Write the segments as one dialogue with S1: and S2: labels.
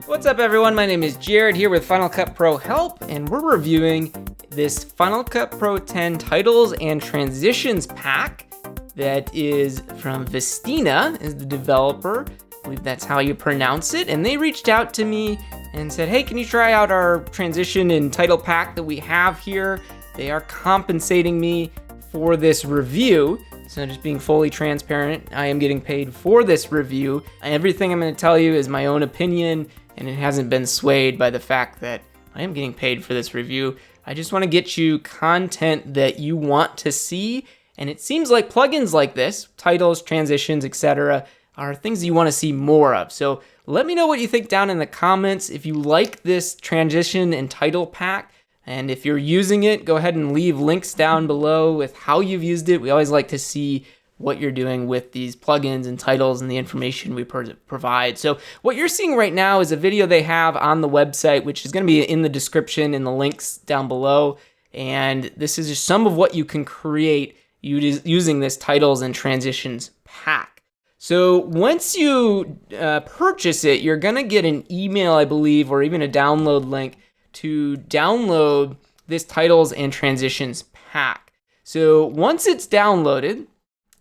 S1: What's up everyone, my name is Jared here with Final Cut Pro Help, and we're reviewing this Final Cut Pro 10 Titles and Transitions pack that is from Vystina, is the developer. I believe that's how you pronounce it, and they reached out to me and said, hey, can you try out our transition and title pack that we have here? They are compensating me for this review. So just being fully transparent, I am getting paid for this review. Everything I'm going to tell you is my own opinion, and it hasn't been swayed by the fact that I am getting paid for this review. I just want to get you content that you want to see, and it seems like plugins like this, titles, transitions, etc., are things you want to see more of. So let me know what you think down in the comments. If you like this transition and title pack, and if you're using it, go ahead and leave links down below with how you've used it. We always like to see what you're doing with these plugins and titles and the information we provide. So what you're seeing right now is a video they have on the website, which is going to be in the description and the links down below. And this is just some of what you can create using this titles and transitions pack. So once you purchase it, you're going to get an email, I believe, or even a download link to download this titles and transitions pack. So once it's downloaded,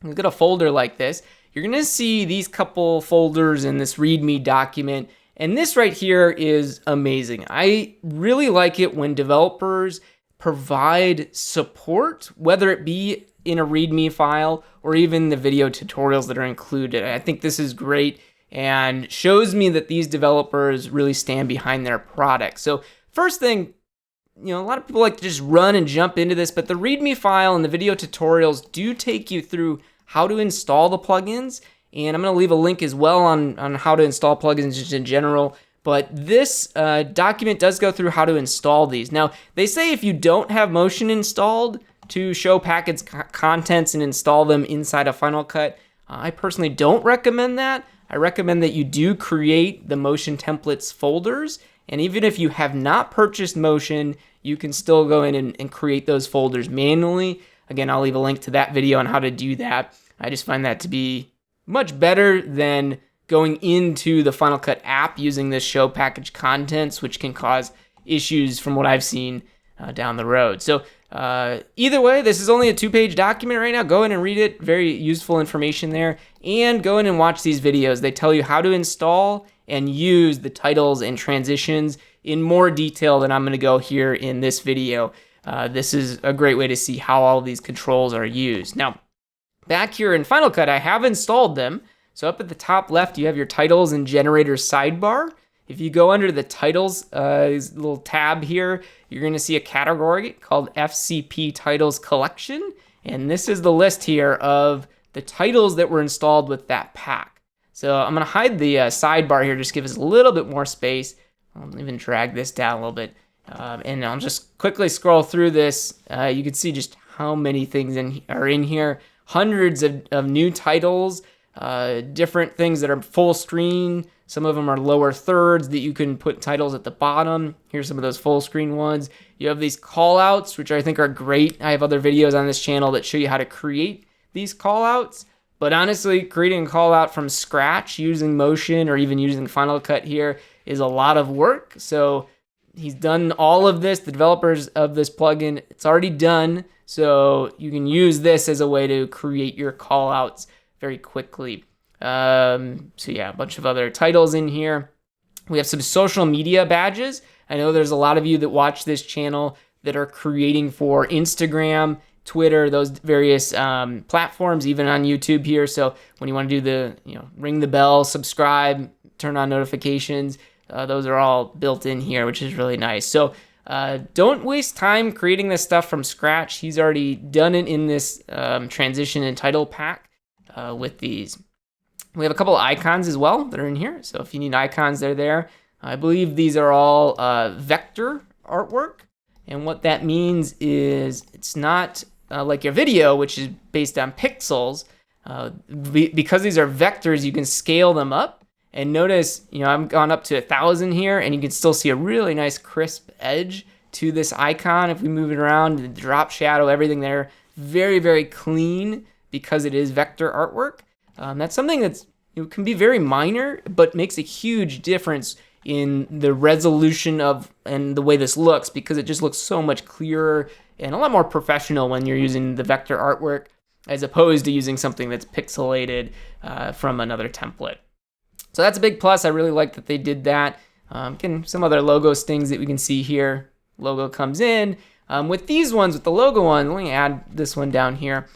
S1: you'll get a folder like this. You're gonna see these couple folders in this README document, and this right here is amazing. I really like it when developers provide support, whether it be in a README file or even the video tutorials that are included. I think this is great and shows me that these developers really stand behind their product. So first thing, a lot of people like to just run and jump into this, but the README file and the video tutorials do take you through how to install the plugins, and I'm going to leave a link as well on how to install plugins just in general, but this document does go through how to install these. Now, they say if you don't have Motion installed to show package contents and install them inside of Final Cut, I personally don't recommend that. I recommend that you do create the Motion templates folders, and even if you have not purchased Motion, you can still go in and create those folders manually. Again, I'll leave a link to that video on how to do that. I just find that to be much better than going into the Final Cut app using this show package contents, which can cause issues from what I've seen down the road. So either way, this is only a 2-page document right now. Go in and read it. Very useful information there. And go in and watch these videos. They tell you how to install and use the titles and transitions in more detail than I'm going to go here in this video. This is a great way to see how all of these controls are used. Now, back here in Final Cut, I have installed them. So up at the top left, you have your titles and generators sidebar. If you go under the titles little tab here, you're going to see a category called FCP Titles Collection. And this is the list here of the titles that were installed with that pack. So I'm going to hide the sidebar here, just give us a little bit more space. I'll even drag this down a little bit. And I'll just quickly scroll through this. You can see just how many things are in here. Hundreds of new titles, different things that are full screen. Some of them are lower thirds that you can put titles at the bottom. Here's some of those full screen ones. You have these call outs, which I think are great. I have other videos on this channel that show you how to create these call outs. But honestly, creating a call out from scratch using Motion or even using Final Cut here is a lot of work. So he's done all of this, the developers of this plugin, it's already done. So you can use this as a way to create your call outs very quickly. So yeah, a bunch of other titles in here. We have some social media badges. I know there's a lot of you that watch this channel that are creating for Instagram, Twitter, those various platforms, even on YouTube here. So when you want to do the, ring the bell, subscribe, turn on notifications, those are all built in here, which is really nice. So don't waste time creating this stuff from scratch. He's already done it in this transition and title pack with these. We have a couple of icons as well that are in here. So if you need icons, they're there. I believe these are all vector artwork. And what that means is it's not like your video, which is based on pixels. Because these are vectors, you can scale them up. And notice, I've gone up to 1,000 here, and you can still see a really nice crisp edge to this icon. If we move it around, the drop shadow, everything there, very, very clean because it is vector artwork. That's something that's can be very minor, but makes a huge difference in the resolution of and the way this looks, because it just looks so much clearer and a lot more professional when you're using the vector artwork as opposed to using something that's pixelated from another template. So that's a big plus. I really like that they did that. Some other logos things that we can see here. Logo comes in. With these ones, with the logo one, let me add this one down here.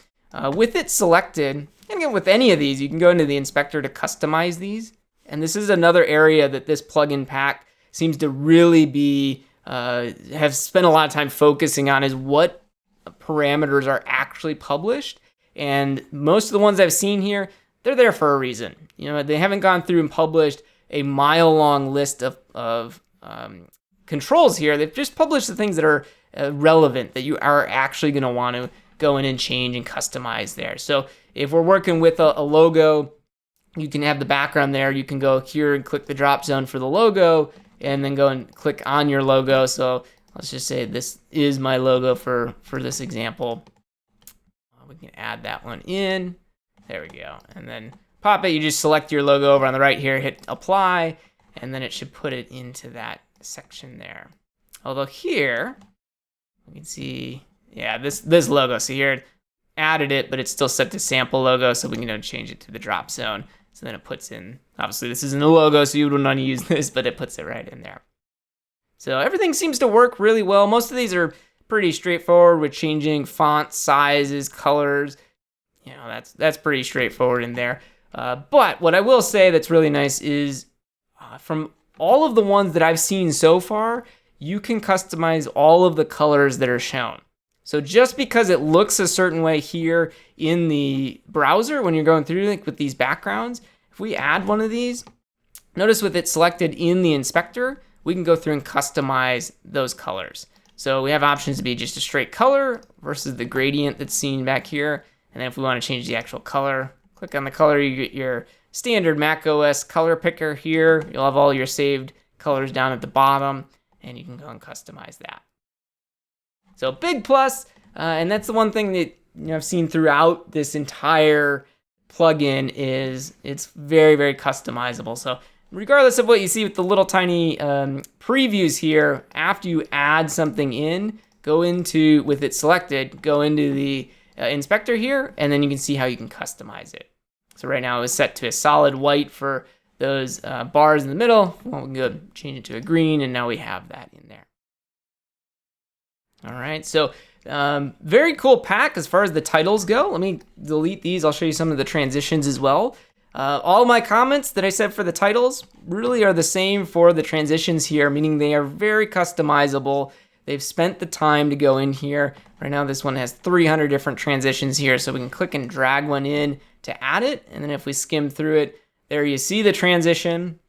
S1: With it selected, and again, with any of these, you can go into the inspector to customize these. And this is another area that this plugin pack seems to really be, have spent a lot of time focusing on, is what parameters are actually published. And most of the ones I've seen here, they're there for a reason. They haven't gone through and published a mile-long list of controls here. They've just published the things that are relevant, that you are actually going to want to go in and change and customize there. So if we're working with a logo, you can have the background there. You can go here and click the drop zone for the logo and then go and click on your logo. So let's just say this is my logo for this example. We can add that one in. There we go. And then pop it. You just select your logo over on the right here, hit apply, and then it should put it into that section there. Although here, we can see, yeah, this logo. So here, it added it, but it's still set to sample logo, so we can change it to the drop zone. So then it puts in, obviously this isn't a logo, so you wouldn't want to use this, but it puts it right in there. So everything seems to work really well. Most of these are pretty straightforward with changing font sizes, colors. That's pretty straightforward in there. But what I will say that's really nice is from all of the ones that I've seen so far, you can customize all of the colors that are shown. So just because it looks a certain way here in the browser when you're going through with these backgrounds, if we add one of these, notice with it selected in the inspector, we can go through and customize those colors. So we have options to be just a straight color versus the gradient that's seen back here. And then if we want to change the actual color, click on the color, you get your standard Mac OS color picker here. You'll have all your saved colors down at the bottom, and you can go and customize that. So big plus, and that's the one thing that I've seen throughout this entire plugin is it's very, very customizable. So regardless of what you see with the little tiny previews here, after you add something in, go into, with it selected, go into the inspector here, and then you can see how you can customize it. So right now it was set to a solid white for those bars in the middle. Well, we can go change it to a green, and now we have that in there. All right, so very cool pack as far as the titles go. Let me delete these. I'll show you some of the transitions as well. All my comments that I said for the titles really are the same for the transitions here, meaning they are very customizable. They've spent the time to go in here. Right now, this one has 300 different transitions here, so we can click and drag one in to add it. And then if we skim through it, there you see the transition.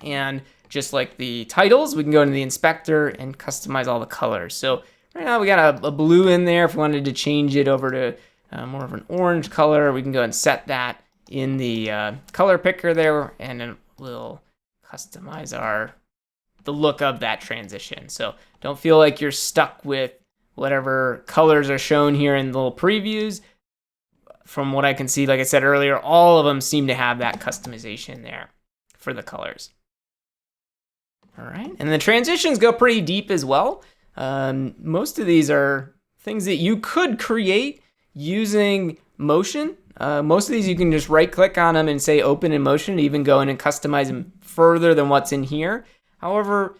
S1: And just like the titles, we can go into the inspector and customize all the colors. So right now, we got a blue in there. If we wanted to change it over to more of an orange color, we can go and set that in the color picker there, and then we'll customize the look of that transition. So don't feel like you're stuck with whatever colors are shown here in the little previews. From what I can see, like I said earlier, all of them seem to have that customization there for the colors. All right, and the transitions go pretty deep as well. Most of these are things that you could create using motion. Most of these you can just right click on them and say open in motion, and even go in and customize them further than what's in here. However,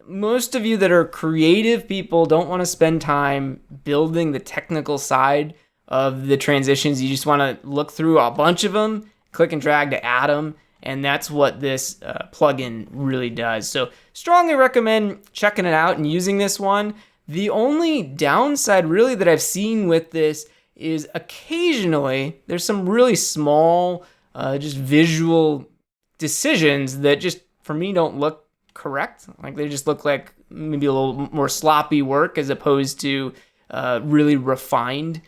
S1: most of you that are creative people don't want to spend time building the technical side of the transitions. You just want to look through a bunch of them, click and drag to add them, and that's what this plugin really does. So strongly recommend checking it out and using this one. The only downside really that I've seen with this is occasionally there's some really small just visual decisions that just for me don't look correct. Like they just look like maybe a little more sloppy work as opposed to really refined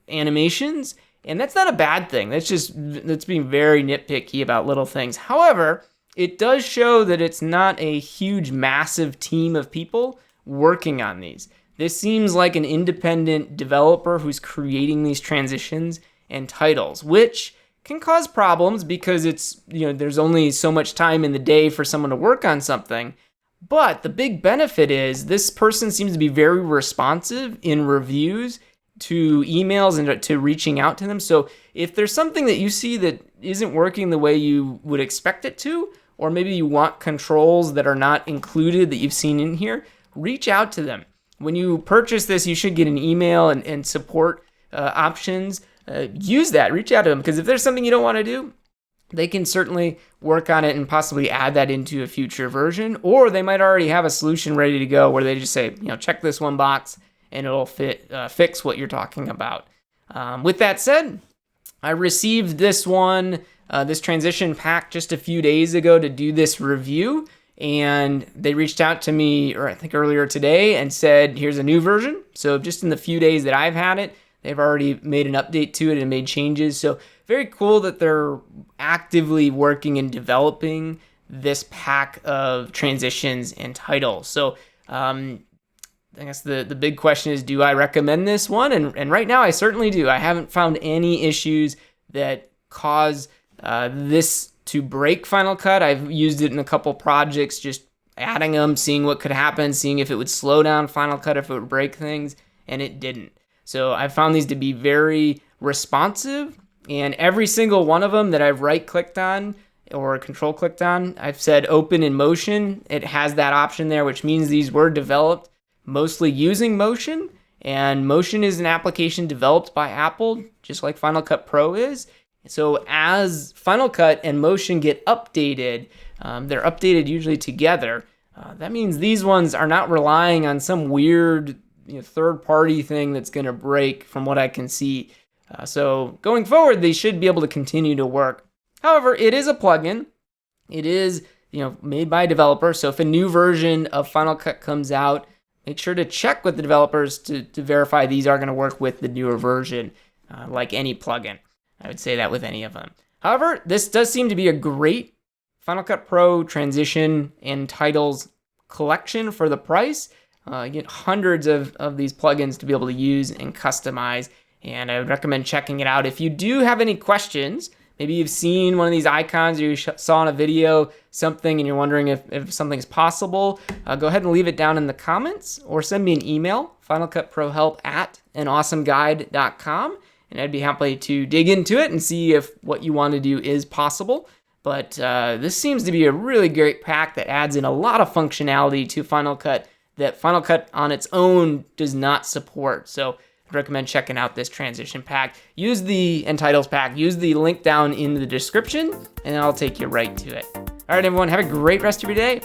S1: animations. And that's not a bad thing. That's being very nitpicky about little things. However, it does show that it's not a huge, massive team of people working on these. This seems like an independent developer who's creating these transitions and titles, which can cause problems because there's only so much time in the day for someone to work on something. But the big benefit is this person seems to be very responsive in reviews to emails and to reaching out to them. So if there's something that you see that isn't working the way you would expect it to, or maybe you want controls that are not included that you've seen in here, reach out to them. When you purchase this, you should get an email and support options. Use that, reach out to them, because if there's something you don't want to do, they can certainly work on it and possibly add that into a future version, or they might already have a solution ready to go where they just say, check this one box and it'll fix what you're talking about. With that said, I received this transition pack just a few days ago to do this review, and they reached out to me, or I think earlier today, and said, here's a new version. So just in the few days that I've had it, they've already made an update to it and made changes. So very cool that they're actively working and developing this pack of transitions and titles. So I guess the big question is, do I recommend this one? And right now I certainly do. I haven't found any issues that cause this to break Final Cut. I've used it in a couple projects, just adding them, seeing what could happen, seeing if it would slow down Final Cut, if it would break things, and it didn't. So I found these to be very responsive, and every single one of them that I've right-clicked on or control-clicked on, I've said open in Motion. It has that option there, which means these were developed mostly using Motion, and Motion is an application developed by Apple, just like Final Cut Pro is. So as Final Cut and Motion get updated, they're updated usually together. That means these ones are not relying on some weird third-party thing that's going to break from what I can see. So going forward, they should be able to continue to work. However, it is a plugin. It is made by a developer. So if a new version of Final Cut comes out, make sure to check with the developers to verify these are going to work with the newer version, like any plugin. I would say that with any of them. However, this does seem to be a great Final Cut Pro transition and titles collection for the price. You get hundreds of these plugins to be able to use and customize, and I would recommend checking it out. If you do have any questions, maybe you've seen one of these icons or you saw in a video something and you're wondering if something's possible, go ahead and leave it down in the comments or send me an email, finalcutprohelp@anawesomeguide.com, and I'd be happy to dig into it and see if what you want to do is possible. But this seems to be a really great pack that adds in a lot of functionality to Final Cut that Final Cut on its own does not support. So I'd recommend checking out this transition pack. Use the titles pack, use the link down in the description, and I'll take you right to it. All right, everyone, have a great rest of your day.